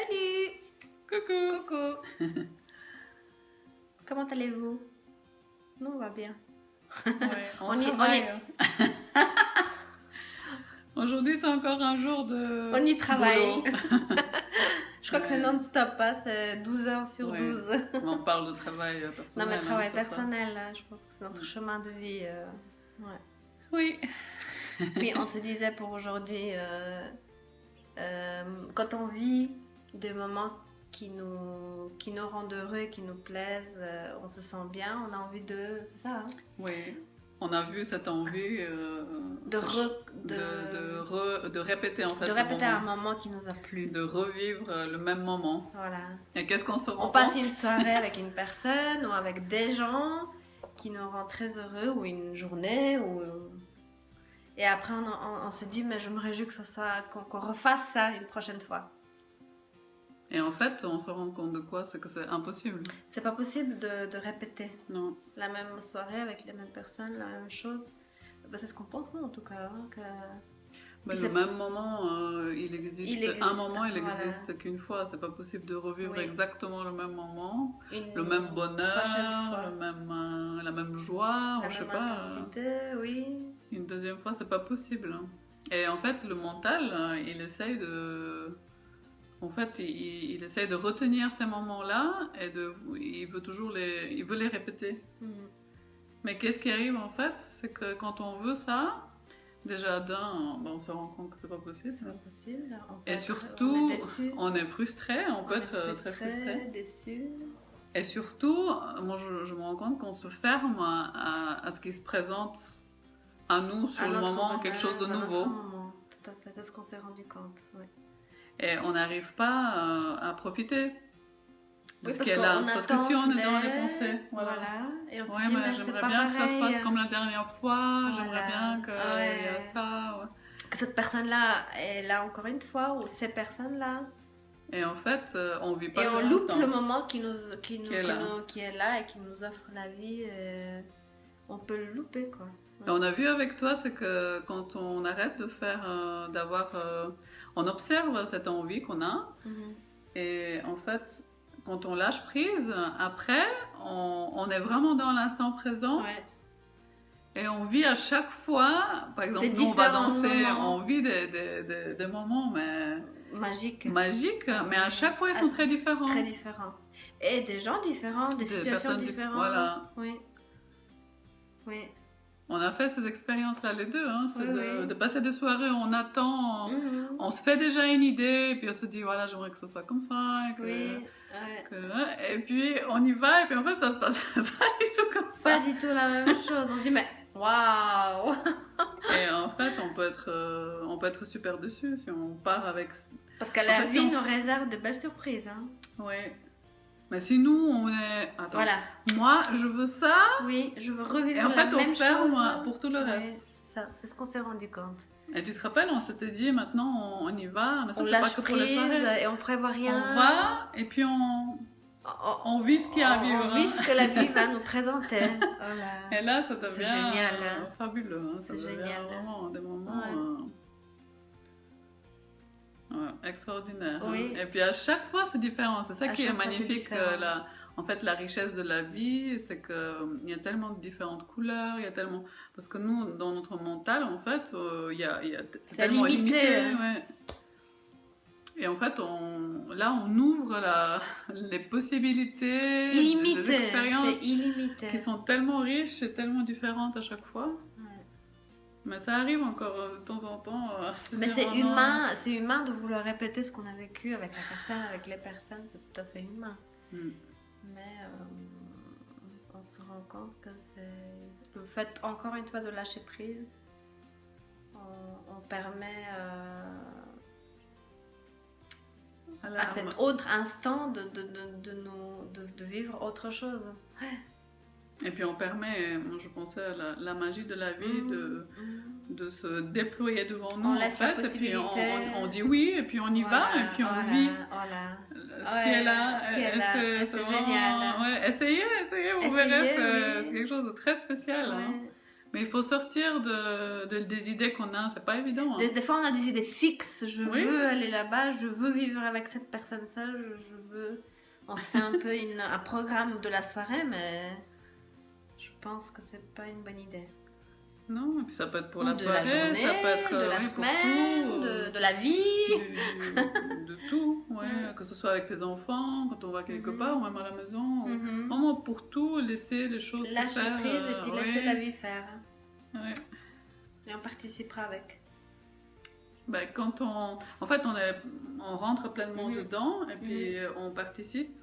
Salut! Coucou. Coucou! Comment allez-vous? Nous, on va bien. Ouais, On y travaille. Aujourd'hui, c'est encore un jour de On y travaille. boulot. Je crois que c'est non-stop, hein, c'est 12 heures sur Ouais. 12. On parle de travail personnel. Non, mais travail sur ça. personnel, là, je pense que c'est notre chemin de vie. Ouais. Oui. Oui, on se disait pour aujourd'hui, quand on vit des moments qui nous rendent heureux, qui nous plaisent, on se sent bien, on a envie de... C'est ça, hein? Oui. On a vu cette envie de répéter en fait. De répéter un moment qui nous a plu. De revivre le même moment. Voilà. Et qu'est-ce qu'on se rend On compte? passe une soirée avec une personne ou avec des gens qui nous rendent très heureux, ou une journée, et après on se dit mais je me réjouis que qu'on refasse ça une prochaine fois. Et en fait, on se rend compte de quoi? C'est que c'est impossible. C'est pas possible de répéter Non. la même soirée avec les mêmes personnes, la même chose. Ben, c'est ce qu'on pense nous en tout cas. Hein, que... Mais le même moment, il existe. Un moment, il voilà. existe qu'une fois. C'est pas possible de revivre Oui. exactement le même moment, le même bonheur, la même joie, la ou je sais même pas. intensité, oui. Une deuxième fois, c'est pas possible. Et en fait, le mental, il essaye de. En fait, il essaye de retenir ces moments-là et il veut les répéter. Mm. Mais qu'est-ce qui arrive en fait? C'est que quand on veut ça, déjà on se rend compte que c'est pas possible. C'est pas possible. Et surtout, on est frustré, on peut être très frustré. Déçu. Et surtout, moi je me rends compte qu'on se ferme à ce qui se présente à nous sur le moment, quelque chose de nouveau. Tout à fait, c'est ce qu'on s'est rendu compte. Ouais. Et on n'arrive pas à profiter de ce qui est là. Parce que si on est dans les pensées, voilà. Et on se ouais, dit, mais j'aimerais bien que ça se passe comme la dernière fois, voilà. j'aimerais bien qu'il y ait ça. Ouais. Que cette personne-là est là encore une fois, ou ces personnes-là. Et en fait, on vit pas. Et on loupe le moment qui est là et qui nous offre la vie. On peut le louper, quoi. Ouais. On a vu avec toi, c'est que quand on arrête de faire, on observe cette envie qu'on a, et en fait, quand on lâche prise, après, on est vraiment dans l'instant présent. Ouais. Et on vit à chaque fois, par exemple, nous on va danser, on vit des moments mais magiques, mais à chaque fois ils sont très différents. Très différents. Et des gens différents, des situations différentes. Voilà. Oui. Oui. On a fait ces expériences-là les deux, hein, de passer des soirées, on attend, on se fait déjà une idée, et puis on se dit voilà, j'aimerais que ce soit comme ça. Et puis on y va, et puis en fait ça se passe pas du tout comme ça. Pas du tout la même chose, on se dit mais waouh. Et en fait on peut être super dessus si on part avec... Parce que la vie nous réserve de belles surprises. Hein. Oui. Mais si nous on est... Attends, voilà. Moi je veux ça. Oui, je veux revivre la même chose. Et en fait on ferme pour tout le reste. Ça, c'est ce qu'on s'est rendu compte. Et tu te rappelles, on s'était dit maintenant on y va, mais ça on c'est lâche pas que pour les soirées. Et on prévoit rien. On va et puis on vit ce qu'il y a à vivre. On vit ce que la vie va nous présenter. Et là ça devient génial. Fabuleux. Hein. C'est génial. Vraiment des moments extraordinaires. Oui. Hein. Et puis à chaque fois c'est différent. C'est ça qui est magnifique. En fait, la richesse de la vie, c'est qu'il y a tellement de différentes couleurs, il y a tellement... Parce que nous, dans notre mental, en fait, c'est tellement limité. Ouais. Et en fait, là, on ouvre les possibilités, illimité. Des expériences c'est illimité. Qui sont tellement riches et tellement différentes à chaque fois. Ouais. Mais ça arrive encore de temps en temps. Mais c'est humain de vouloir répéter ce qu'on a vécu avec la personne, avec les personnes, c'est tout à fait humain. Mais on se rend compte que c'est le fait encore une fois de lâcher prise. On permet à cet autre instant de vivre autre chose. Ouais. Et puis on permet, moi je pensais à la magie de la vie de se déployer devant nous. On laisse la possibilité. Et puis on dit oui, et puis on y va, et puis on vit ce qui est là. C'est génial. Ouais, essayez, vous verrez, c'est quelque chose de très spécial. Ouais. Hein. Mais il faut sortir des idées qu'on a, c'est pas évident. Hein. Des fois, on a des idées fixes. Je veux aller là-bas, je veux vivre avec cette personne-là, je veux... On se fait un peu un programme de la soirée, mais je pense que c'est pas une bonne idée. Non, et puis ça peut être pour la de soirée, la journée, ça peut être de la semaine, pour tout, de la vie. de tout, ouais. Que ce soit avec les enfants, quand on va quelque part, ou même à la maison. Vraiment pour tout, laisser les choses se faire. Lâcher prise et puis laisser la vie faire. Ouais. Et on participera avec. Ben, quand on rentre pleinement dedans et puis on participe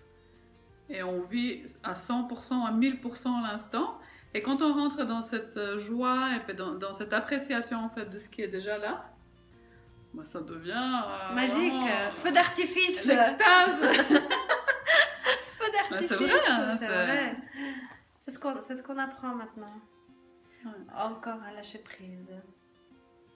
et on vit à 100%, à 1000% l'instant. Et quand on rentre dans cette joie et puis dans cette appréciation en fait de ce qui est déjà là, ben, ça devient magique, feu d'artifice, l'extase. Feu d'artifice, ben, c'est vrai, hein, c'est vrai. C'est ce qu'on apprend maintenant. Ouais. Encore à lâcher prise.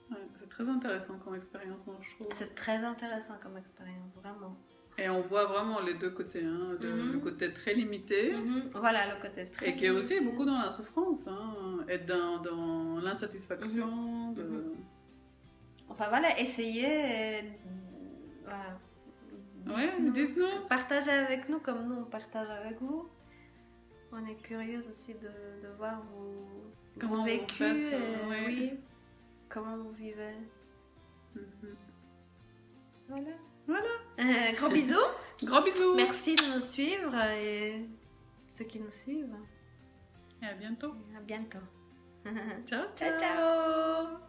Ouais, c'est très intéressant comme expérience, moi je trouve. C'est très intéressant comme expérience, vraiment. Et on voit vraiment les deux côtés, hein, le côté très limité, voilà, le côté très et qui est aussi beaucoup dans la souffrance, hein, et dans l'insatisfaction. Enfin voilà, essayez, voilà. Ouais, dites-nous. Partagez avec nous comme nous on partage avec vous. On est curieuse aussi de voir vos vécus, oui, comment vous vivez. Voilà. Gros bisous. Gros bisous. Merci de nous suivre et ceux qui nous suivent. Et à bientôt. À bientôt. Ciao, Ciao, ciao.